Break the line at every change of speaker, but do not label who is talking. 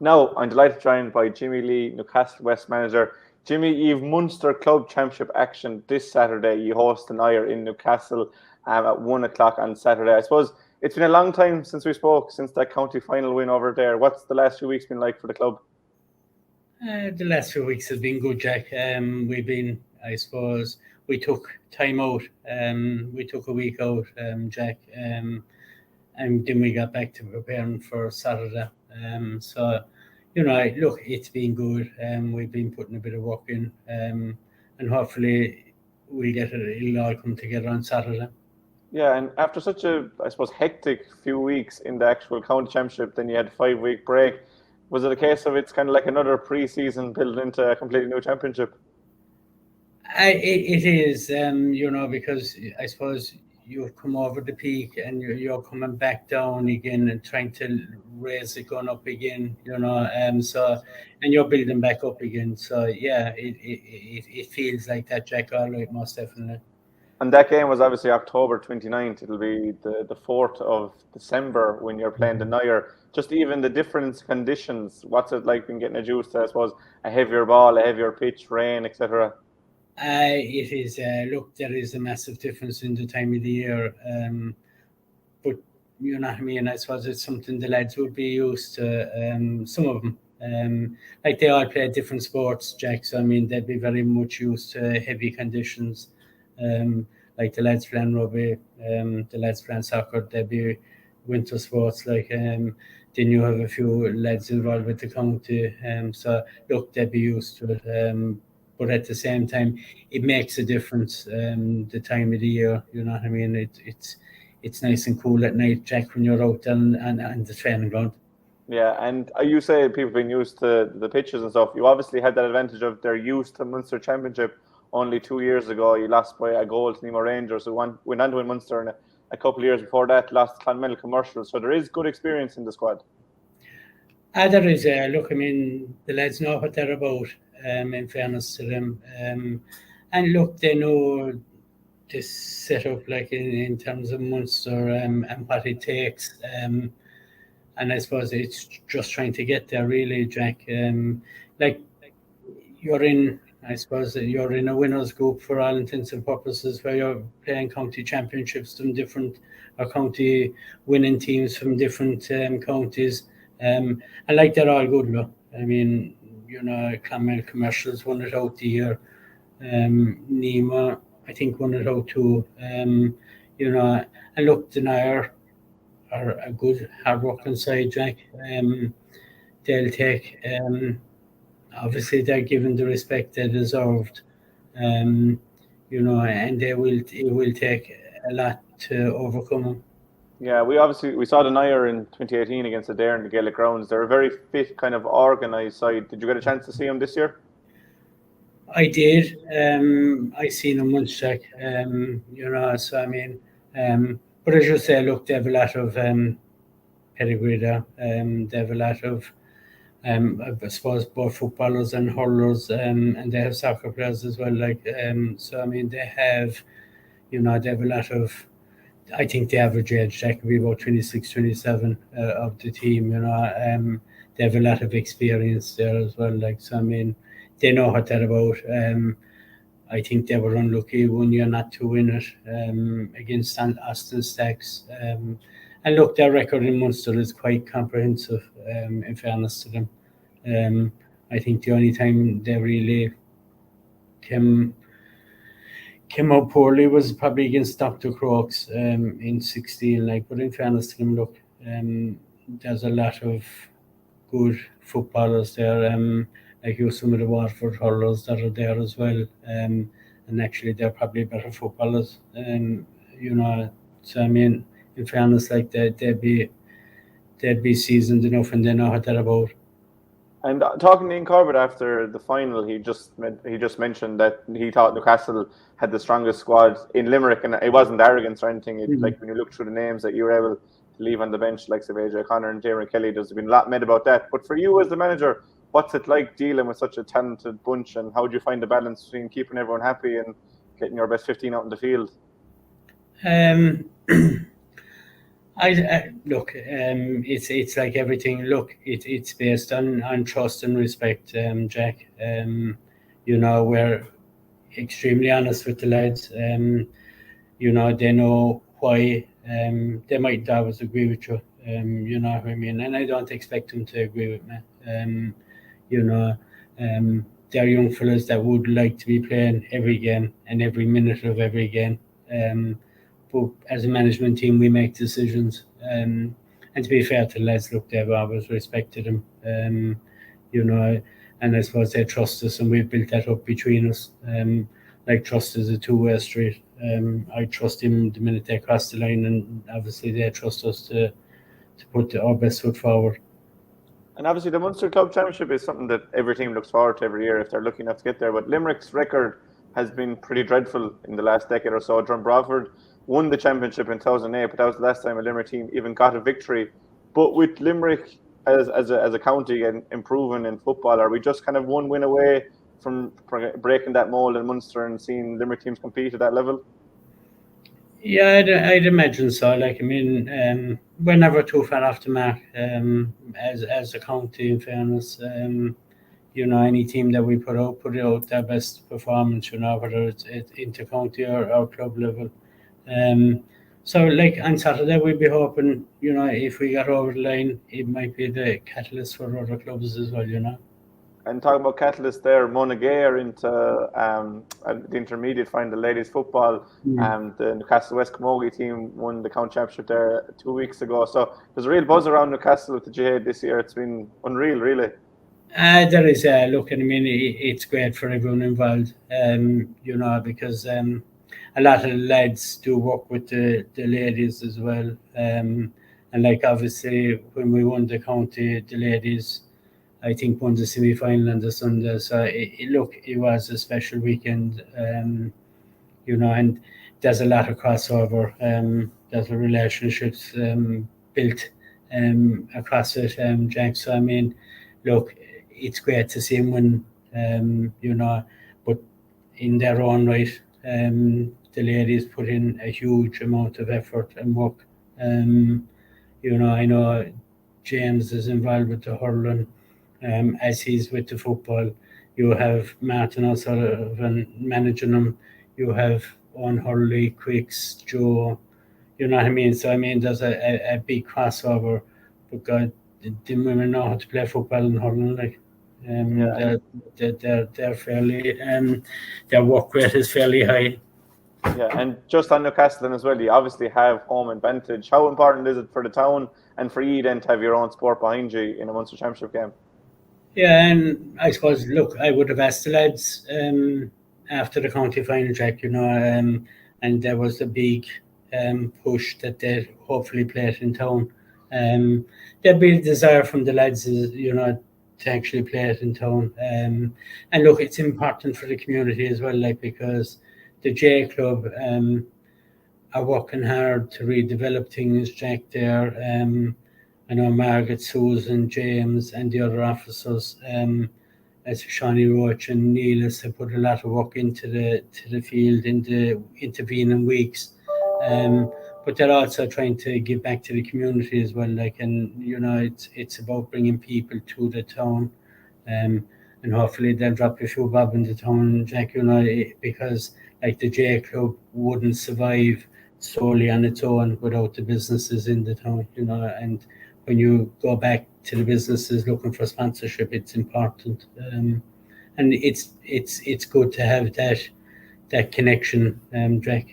Now, I'm delighted to join by Jimmy Lee, Newcastle West manager. Jimmy, you've Munster Club Championship action this Saturday. You host the Nire in Newcastle at 1 o'clock on Saturday. I suppose it's been a long time since we spoke, since that county final win over there. What's the last few weeks been like for the club?
The last few weeks have been good, Jack. We've been, I suppose, we took time out. We took a week out, Jack, and then we got back to preparing for Saturday. So, look, it's been good. We've been putting a bit of work in, and hopefully it'll all come together on Saturday.
Yeah, and after such a, I suppose, hectic few weeks in the actual county championship, then you had a 5 week break. Was it a case of it's kind of like another pre-season built into a completely new championship?
It is, because I suppose you've come over the peak and you're coming back down again and trying to raise it going up again, so, and you're building back up again. So, yeah, it feels like that, Jack, all right, most definitely.
And that game was obviously October 29th. It'll be the 4th of December when you're playing the Nire. Just even the different conditions, what's it like been getting used to, I suppose, a heavier ball, a heavier pitch, rain, etc.?
It is, look, there is a massive difference in the time of the year. But, you know what I mean? I suppose it's something the lads would be used to, some of them. Like they all play different sports, Jack. So, I mean, they'd be very much used to heavy conditions. Like the lads playing rugby, the lads playing soccer, they'd be winter sports. Like then you have a few lads involved with the county. So look, they'd be used to it. But at the same time, it makes a difference. The time of the year, you know what I mean. It's nice and cool at night, Jack, when you're out there and the training ground.
Yeah, and you say people being used to the pitches and stuff. You obviously had that advantage of their used to Munster Championship. Only 2 years ago, you lost by a goal to Nire Rangers, who went on to win Munster, and a couple of years before that, lost Clonmel Commercial. So there is good experience in the squad.
There is, look, I mean, the lads know what they're about, in fairness to them. And look, they know this setup, like in terms of Munster and what it takes. And I suppose it's just trying to get there, really, Jack. Like, I suppose that you're in a winners group for all intents and purposes, where you're playing county championships from different, or county winning teams from different counties. And like they're all good, look. I mean, Clonmel Commercials won it out the year. Nima, I think, won it out too. And look, the Nire are a good, hard-working side, Jack. They'll take... obviously, they're given the respect they deserved, and it will take a lot to overcome them.
Yeah, we saw the Nire in 2018 against Adair in the Gaelic grounds. They're a very fit, kind of organised side. Did you get a chance to see them this year?
I did. I seen them once, Jack. So I mean, but as you say, look, they have a lot of pedigree there. They have a lot of, I suppose, both footballers and hurlers, and they have soccer players as well. Like, so I mean, they have a lot of. I think the average age, Jack, could be about 26, 27 of the team. They have a lot of experience there as well. Like, so I mean, they know what they're about. I think they were unlucky one year not to win it against Austin Stacks. And look, their record in Munster is quite comprehensive, in fairness to them. I think the only time they really came out poorly was probably against Dr. Crokes in 16. Like, but in fairness to them, look, there's a lot of good footballers there. Like some of the Waterford hurlers that are there as well. And actually, they're probably better footballers. So I mean, in fairness, like they'd be seasoned enough and they know what they're about.
And talking to Ian Corbett after the final, he just mentioned that he thought Newcastle had the strongest squad in Limerick, and it wasn't arrogance or anything. Like when you look through the names that you were able to leave on the bench, like AJ Connor and Jeremy Kelly, there's been a lot made about that. But for you as the manager, what's it like dealing with such a talented bunch, and how do you find the balance between keeping everyone happy and getting your best 15 out in the field?
I look. It's like everything. Look, it's based on trust and respect, Jack. We're extremely honest with the lads. They know why. They might always agree with you. You know what I mean? And I don't expect them to agree with me. You know, they're young fellas that would like to be playing every game and every minute of every game. But as a management team, we make decisions. And to be fair to the lads, look, they've always respected them. You know, and I suppose they trust us, and we've built that up between us. Like trust is a two-way street. I trust him the minute they cross the line, and obviously they trust us to put our best foot forward.
And obviously, the Munster Club Championship is something that every team looks forward to every year if they're lucky enough to get there. But Limerick's record has been pretty dreadful in the last decade or so. Drumbraford won the championship in 2008, but that was the last time a Limerick team even got a victory. But with Limerick as a county and improving in football, are we just kind of one win away from breaking that mold in Munster and seeing Limerick teams compete at that level?
Yeah, I'd imagine so. Like, I mean, we're never too far off the mark as a county, in fairness. Any team that we put out their best performance, whether it's inter-county or club level. So, like, on Saturday, we'd be hoping, if we got over the line, it might be the catalyst for other clubs as well,
And talking about catalyst there, Monaghan are into the intermediate final, ladies football. The Newcastle West camogie team won the county championship there 2 weeks ago. So there's a real buzz around Newcastle with the Jihad this year. It's been unreal, really.
There is look, I mean, it's great for everyone involved, because a lot of the lads do work with the ladies as well. And like, obviously, when we won the county, the ladies, I think, won the semi-final on the Sunday. So it was a special weekend, and there's a lot of crossover. There's relationships built across it, Jack. So I mean, look, it's great to see him win, but in their own right, the ladies put in a huge amount of effort and work. I know James is involved with the hurling. As he's with the football, you have Martin O'Sullivan managing them. You have Owen Hurley, Quicks, Joe. You know what I mean? So I mean, there's a big crossover. But God, the women know how to play football and hurling. Like, they're fairly. Their work rate is fairly high.
Yeah, and just on Newcastle as well, you obviously have home advantage. How important is it for the town and for you then to have your own sport behind you in a Munster Championship game?
Yeah, and I suppose, look, I would have asked the lads after the county final, Jack, and there was a big push that they'd hopefully play it in town. There'd be a desire from the lads, to actually play it in town. And look, it's important for the community as well, like, because the J Club are working hard to redevelop things, Jack, there. I know Margaret, Susan, James, and the other officers, as Shawnee Roach and Neelis, have put a lot of work into the field in the intervening weeks. But they're also trying to give back to the community as well. Like, and it's about bringing people to the town, and hopefully they'll drop a few bob in the town, Jack. Because like the J Club wouldn't survive solely on its own without the businesses in the town, and when you go back to the businesses looking for sponsorship, it's important, and it's good to have that connection, Jack.